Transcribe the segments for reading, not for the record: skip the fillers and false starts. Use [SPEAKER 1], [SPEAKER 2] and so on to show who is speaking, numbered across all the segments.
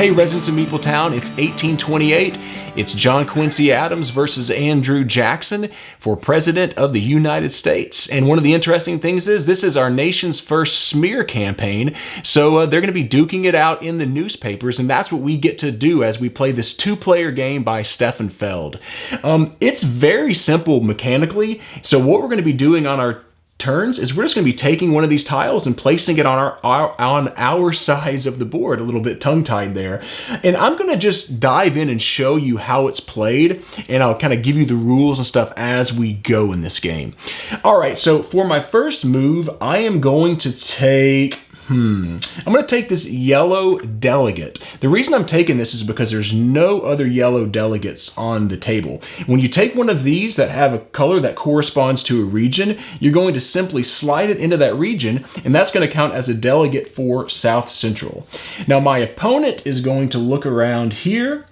[SPEAKER 1] Hey, residents of MeepleTown, it's 1828. It's John Quincy Adams versus Andrew Jackson for President of the United States. And one of the interesting things is this is our nation's first smear campaign. So they're going to be duking it out in the newspapers, and that's what we get to do as we play this two-player game by Stefan Feld. It's very simple mechanically. So what we're going to be doing on our turns is we're just going to be taking one of these tiles and placing it on our sides of the board. A little bit tongue-tied there. And I'm going to just dive in and show you how it's played, and I'll kind of give you the rules and stuff as we go in this game. All right, so for my first move, I am going to take I'm going to take this yellow delegate. The reason I'm taking this is because there's no other yellow delegates on the table. When you take one of these that have a color that corresponds to a region, you're going to simply slide it into that region, and that's going to count as a delegate for South Central. Now, my opponent is going to look around here,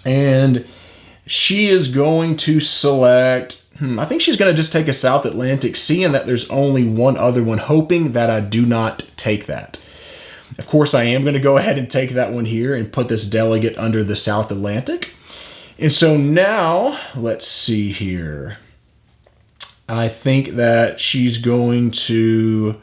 [SPEAKER 1] and she is going to select I think she's going to just take a South Atlantic, seeing that there's only one other one, hoping that I do not take that. Of course, I am going to go ahead and take that one here and put this delegate under the South Atlantic. And so now, let's see here. I think that she's going to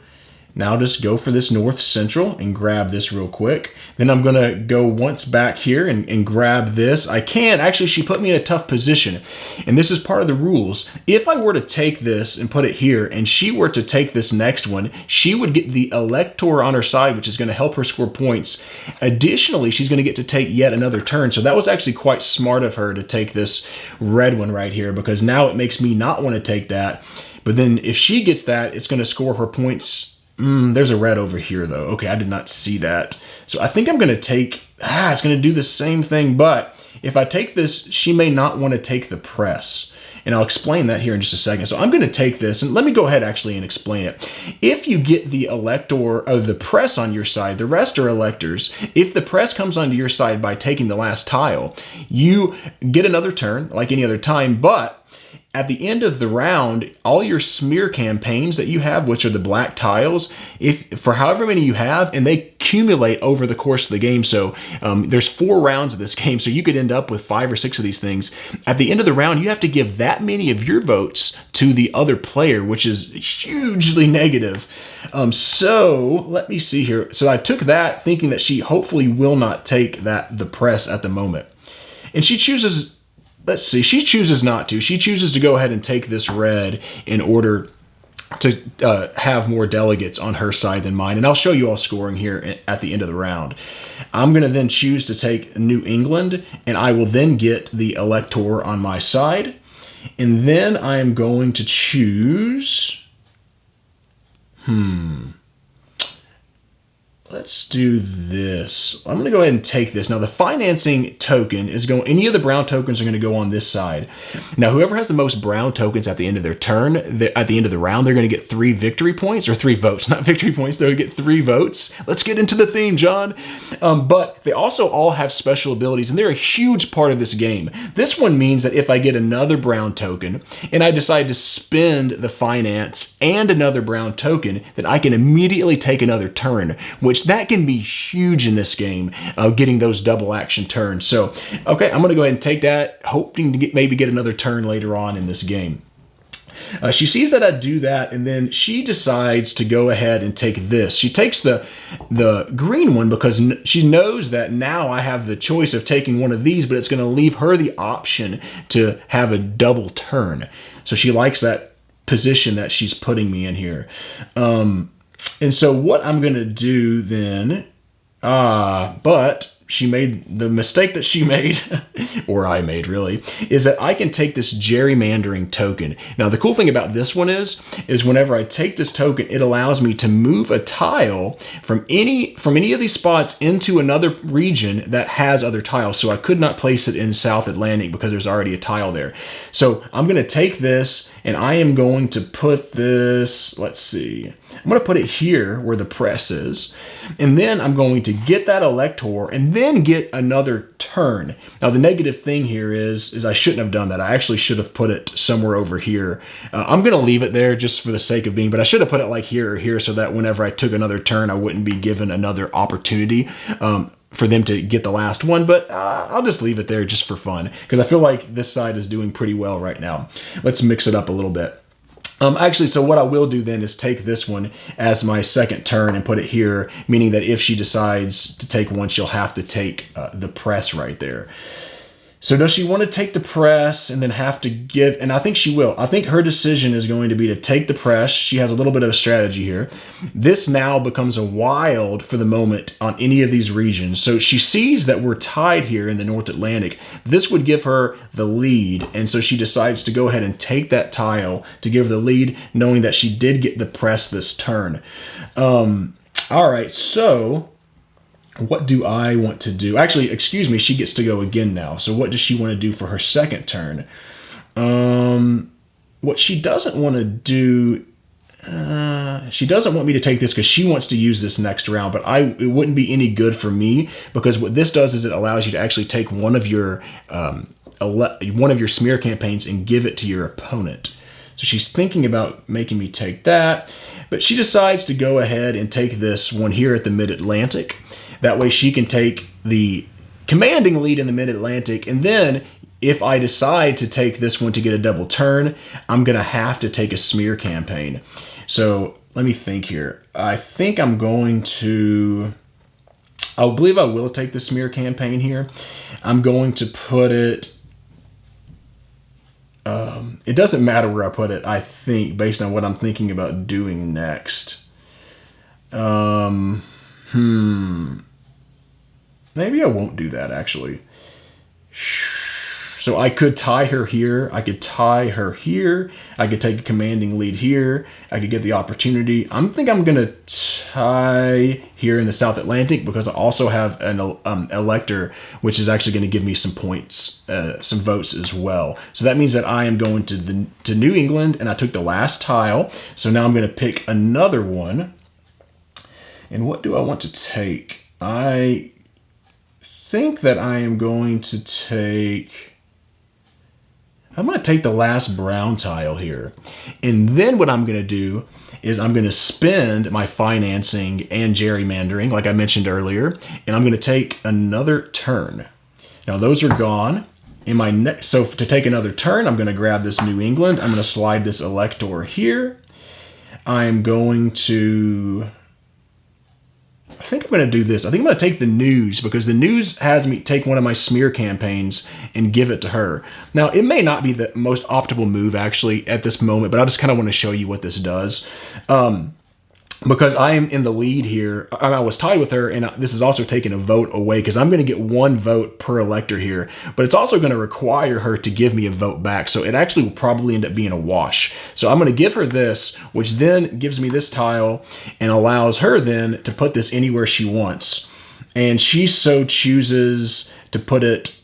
[SPEAKER 1] now just go for this North Central and grab this real quick. Then I'm going to go once back here and grab this. I can. Actually, she put me in a tough position. And this is part of the rules. If I were to take this and put it here, and she were to take this next one, she would get the Elector on her side, which is going to help her score points. Additionally, she's going to get to take yet another turn. So that was actually quite smart of her to take this red one right here, because now it makes me not want to take that. But then if she gets that, it's going to score her points. There's a red over here, though. Okay, I did not see that. So I think I'm going to take... it's going to do the same thing, but if I take this, she may not want to take the press. And I'll explain that here in just a second. So I'm going to take this, and let me go ahead actually and explain it. If you get the elector or the press on your side, the rest are electors. If the press comes onto your side by taking the last tile, you get another turn like any other time, but at the end of the round, all your smear campaigns that you have, which are the black tiles, if for however many you have, and they accumulate over the course of the game. So there's 4 rounds of this game, so you could end up with 5 or 6 of these things. At the end of the round, you have to give that many of your votes to the other player, which is hugely negative. So let me see here. So I took that thinking that she hopefully will not take the press at the moment. And she chooses... Let's see, she chooses not to. She chooses to go ahead and take this red in order to have more delegates on her side than mine. And I'll show you all scoring here at the end of the round. I'm going to then choose to take New England, and I will then get the Elector on my side. And then I am going to choose... Let's do this. I'm going to go ahead and take this. Now, the financing token is going, any of the brown tokens are going to go on this side. Now, whoever has the most brown tokens at the end of their turn, at the end of the round, they're going to get 3 victory points, or 3 votes, not victory points. They're going to get 3 votes. Let's get into the theme, John. But they also all have special abilities, and they're a huge part of this game. This one means that if I get another brown token, and I decide to spend the finance and another brown token, then I can immediately take another turn, which that can be huge in this game, getting those double action turns. So, okay, I'm going to go ahead and take that, hoping to maybe get another turn later on in this game. She sees that I do that, and then she decides to go ahead and take this. She takes the green one because she knows that now I have the choice of taking one of these, but it's going to leave her the option to have a double turn. So she likes that position that she's putting me in here. And so what I'm going to do then, but she made the mistake that she made, or I made really, is that I can take this gerrymandering token. Now, the cool thing about this one is whenever I take this token, it allows me to move a tile from any of these spots into another region that has other tiles. So I could not place it in South Atlantic because there's already a tile there. So I'm going to take this, and I am going to put this, let's see, I'm going to put it here where the press is, and then I'm going to get that Elector and then get another turn. Now, the negative thing here is I shouldn't have done that. I actually should have put it somewhere over here. I'm going to leave it there just for the sake of being, but I should have put it like here or here so that whenever I took another turn, I wouldn't be given another opportunity. for them to get the last one, but I'll just leave it there just for fun because I feel like this side is doing pretty well right now. Let's mix it up a little bit. Actually, so what I will do then is take this one as my second turn and put it here, meaning that if she decides to take one, she'll have to take the press right there. So does she want to take the press and then have to give, and I think she will. I think her decision is going to be to take the press. She has a little bit of a strategy here. This now becomes a wild for the moment on any of these regions. So she sees that we're tied here in the North Atlantic. This would give her the lead, and so she decides to go ahead and take that tile to give the lead, knowing that she did get the press this turn. All right, so what do I want to do? Actually, excuse me, she gets to go again now. So what does she want to do for her second turn? What she doesn't want to do, she doesn't want me to take this because she wants to use this next round, but it wouldn't be any good for me because what this does is it allows you to actually take one of your smear campaigns and give it to your opponent. So she's thinking about making me take that, but she decides to go ahead and take this one here at the Mid-Atlantic. That way she can take the commanding lead in the Mid-Atlantic, and then if I decide to take this one to get a double turn, I'm going to have to take a smear campaign. So let me think here. I think I'm going to, I believe I will take the smear campaign here. I'm going to put it, it doesn't matter where I put it, I think, based on what I'm thinking about doing next. Maybe I won't do that, actually. So I could tie her here. I could tie her here. I could take a commanding lead here. I could get the opportunity. I think I'm going to tie here in the South Atlantic because I also have an elector, which is actually going to give me some points, some votes as well. So that means that I am going to New England, and I took the last tile. So now I'm going to pick another one. And what do I want to take? I think that I am going to take, I'm going to take the last brown tile here. And then what I'm going to do is I'm going to spend my financing and gerrymandering, like I mentioned earlier, and I'm going to take another turn. Now those are gone. So to take another turn, I'm going to grab this New England. I'm going to slide this elector here. I'm going to, I think I'm going to do this. I think I'm going to take the news because the news has me take one of my smear campaigns and give it to her. Now, it may not be the most optimal move actually at this moment, but I just kind of want to show you what this does. Because I am in the lead here. I was tied with her, and this is also taking a vote away because I'm going to get one vote per elector here, but it's also going to require her to give me a vote back. So it actually will probably end up being a wash. So I'm going to give her this, which then gives me this tile and allows her then to put this anywhere she wants. And she so chooses to put it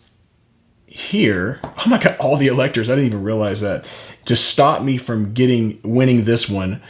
[SPEAKER 1] here. Oh my God, all the electors. I didn't even realize that. To stop me from winning this one.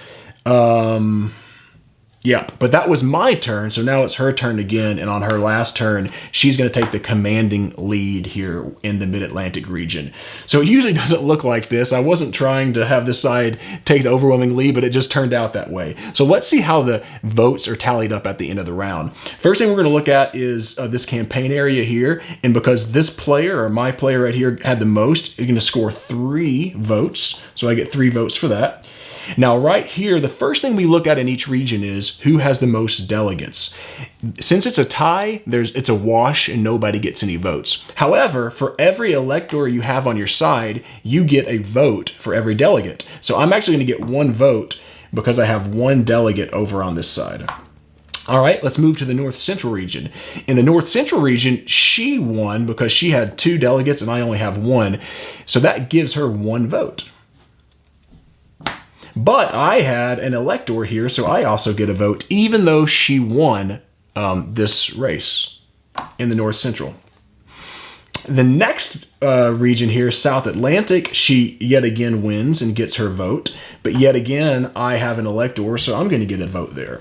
[SPEAKER 1] Yep, but that was my turn, so now it's her turn again, and on her last turn, she's going to take the commanding lead here in the Mid-Atlantic region. So it usually doesn't look like this. I wasn't trying to have this side take the overwhelming lead, but it just turned out that way. So let's see how the votes are tallied up at the end of the round. First thing we're going to look at is this campaign area here, and because this player, or my player right here, had the most, you're going to score 3 votes, so I get 3 votes for that. Now, right here, the first thing we look at in each region is who has the most delegates. Since it's a tie, it's a wash and nobody gets any votes. However, for every elector you have on your side, you get a vote for every delegate. So I'm actually going to get 1 vote because I have 1 delegate over on this side. All right, let's move to the North Central region. In the North Central region, she won because she had 2 delegates and I only have 1. So that gives her 1 vote. But I had an elector here, so I also get a vote, even though she won this race in the North Central. The next region here, South Atlantic, she yet again wins and gets her vote. But yet again, I have an elector, so I'm going to get a vote there.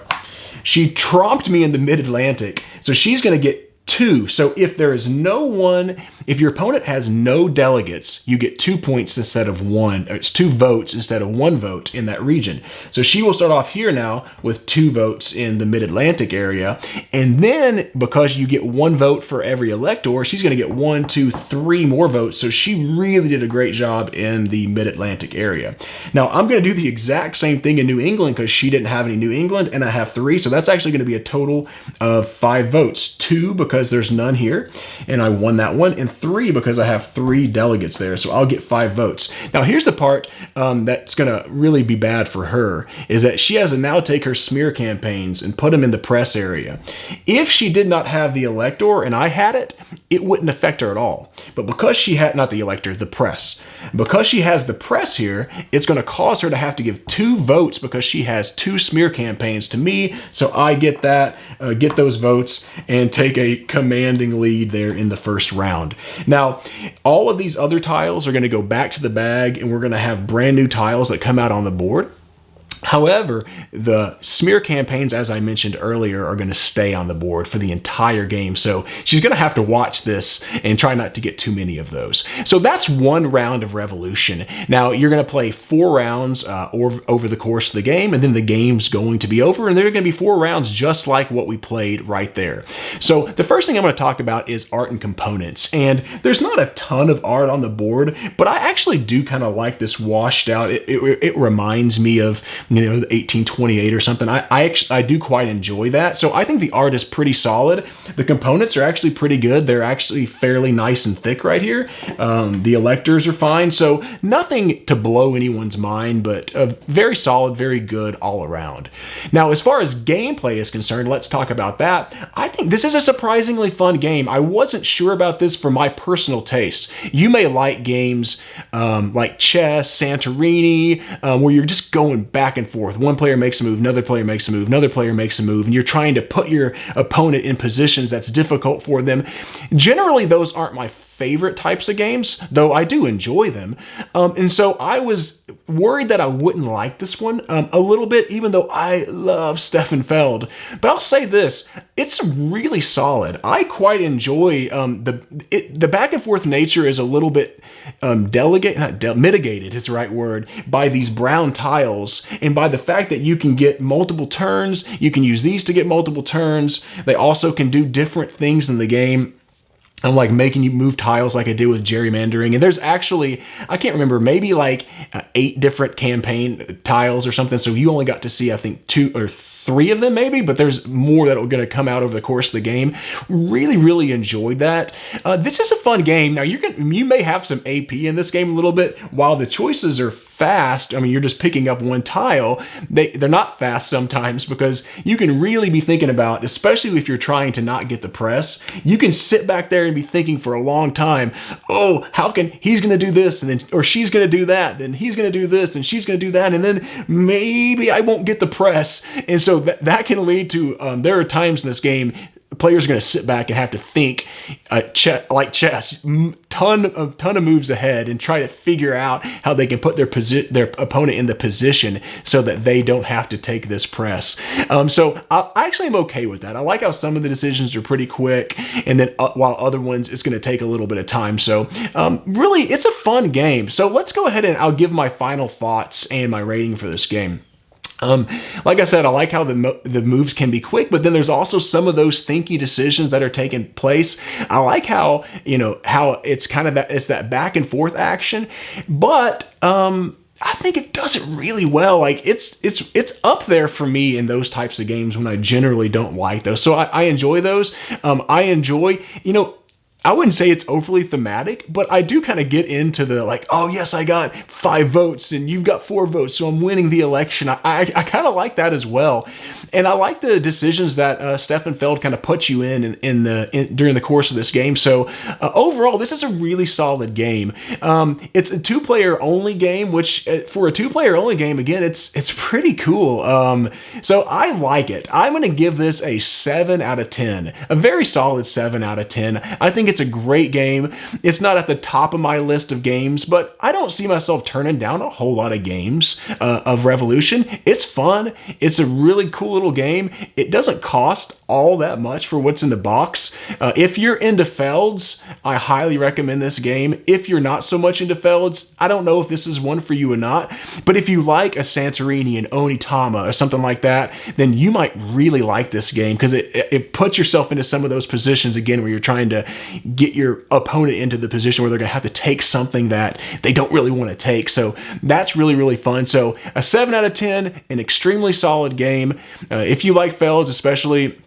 [SPEAKER 1] She tromped me in the Mid-Atlantic, so she's going to get 2. So if there is no one, if your opponent has no delegates, you get 2 points instead of 1. It's 2 votes instead of 1 vote in that region. So she will start off here now with 2 votes in the Mid-Atlantic area. And then because you get 1 vote for every elector, she's going to get 1, 2, 3 more votes. So she really did a great job in the Mid-Atlantic area. Now I'm going to do the exact same thing in New England because she didn't have any New England and I have 3. So that's actually going to be a total of 5 votes. 2 because there's none here and I won that one, and 3 because I have 3 delegates there. So I'll get 5 votes. Now here's the part that's going to really be bad for her, is that she has to now take her smear campaigns and put them in the press area. If she did not have the elector and I had it, it wouldn't affect her at all. But because she had, not the elector, the press, because she has the press here, it's going to cause her to have to give 2 votes because she has 2 smear campaigns to me. So I get that, get those votes and take a commanding lead there in the first round. Now, all of these other tiles are going to go back to the bag and we're going to have brand new tiles that come out on the board. However, the smear campaigns, as I mentioned earlier, are going to stay on the board for the entire game. So she's going to have to watch this and try not to get too many of those. So that's 1 round of Revolution. Now, you're going to play 4 rounds over the course of the game, and then the game's going to be over, and there are going to be 4 rounds just like what we played right there. So the first thing I'm going to talk about is art and components. And there's not a ton of art on the board, but I actually do kind of like this washed out. It reminds me of, you know, 1828 or something. I do quite enjoy that. So I think the art is pretty solid. The components are actually pretty good. They're actually fairly nice and thick right here. The electors are fine. So nothing to blow anyone's mind, but very solid, very good all around. Now, as far as gameplay is concerned, let's talk about that. I think this is a surprisingly fun game. I wasn't sure about this for my personal taste. You may like games like chess, Santorini, where you're just going back and forth. One player makes a move, another player makes a move, another player makes a move, and you're trying to put your opponent in positions that's difficult for them. Generally, those aren't my favorite types of games, though I do enjoy them. And so I was worried that I wouldn't like this one a little bit, even though I love Stefan Feld. But I'll say this, it's really solid. I quite enjoy the back and forth nature is a little bit mitigated is the right word, by these brown tiles and by the fact that you can get multiple turns. You can use these to get multiple turns. They also can do different things in the game. I'm like making you move tiles like I did with gerrymandering. And there's actually, I can't remember, maybe like 8 different campaign tiles or something. So you only got to see, I think, 2 or 3 of them maybe, but there's more that are going to come out over the course of the game. Really, really enjoyed that. This is a fun game. Now you may have some AP in this game a little bit. While the choices are fast, I mean, you're just picking up 1 tile. They're not fast sometimes because you can really be thinking about, especially if you're trying to not get the press, you can sit back there and be thinking for a long time, oh, how can he's going to do this and then, or she's going to do that, then he's going to do this and she's going to do that, and then maybe I won't get the press. And so that can lead to, there are times in this game, players are going to sit back and have to think like chess, ton of moves ahead and try to figure out how they can put their opponent in the position so that they don't have to take this press. So I actually am okay with that. I like how some of the decisions are pretty quick, and then while other ones it's going to take a little bit of time. So really, it's a fun game. So let's go ahead and I'll give my final thoughts and my rating for this game. Like I said, I like how the moves can be quick, but then there's also some of those thinky decisions that are taking place. I like how, you know, how it's kind of that back and forth action, but I think it does it really well. Like it's up there for me in those types of games when I generally don't like those. So I enjoy those. I enjoy, you know, I wouldn't say it's overly thematic, but I do kind of get into the like, oh yes, I got 5 votes and you've got 4 votes, so I'm winning the election. I kind of like that as well. And I like the decisions that Stefan Feld kind of puts you in during the course of this game. So overall, this is a really solid game. It's a 2-player only game, which for a 2-player only game, again, it's pretty cool. So I like it. I'm going to give this a 7 out of 10, a very solid 7 out of 10. I think it's It's a great game. It's not at the top of my list of games, but I don't see myself turning down a whole lot of games of Revolution. It's fun. It's a really cool little game. It doesn't cost all that much for what's in the box. If you're into Felds, I highly recommend this game. If you're not so much into Felds, I don't know if this is one for you or not, but if you like a Santorini and Onitama or something like that, then you might really like this game because it puts yourself into some of those positions again where you're trying to get your opponent into the position where they're going to have to take something that they don't really want to take. So that's really, really fun. So a 7 out of 10, an extremely solid game. If you like Felds, especially,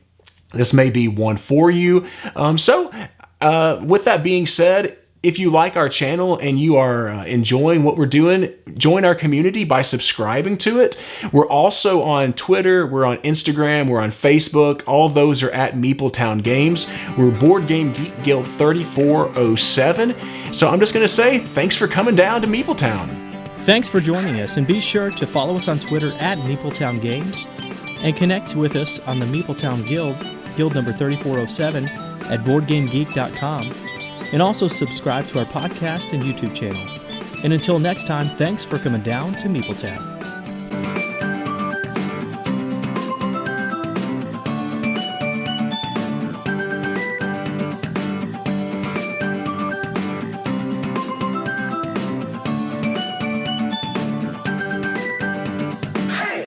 [SPEAKER 1] this may be one for you. With that being said, if you like our channel and you are enjoying what we're doing, join our community by subscribing to it. We're also on Twitter, we're on Instagram, we're on Facebook. All of those are at MeepleTown Games. We're Board Game Geek Guild 3407. So I'm just going to say thanks for coming down to MeepleTown.
[SPEAKER 2] Thanks for joining us, and be sure to follow us on Twitter at MeepleTown Games and connect with us on the MeepleTown Guild number 3407 at BoardGameGeek.com. And also subscribe to our podcast and YouTube channel. And until next time, thanks for coming down to MeepleTown.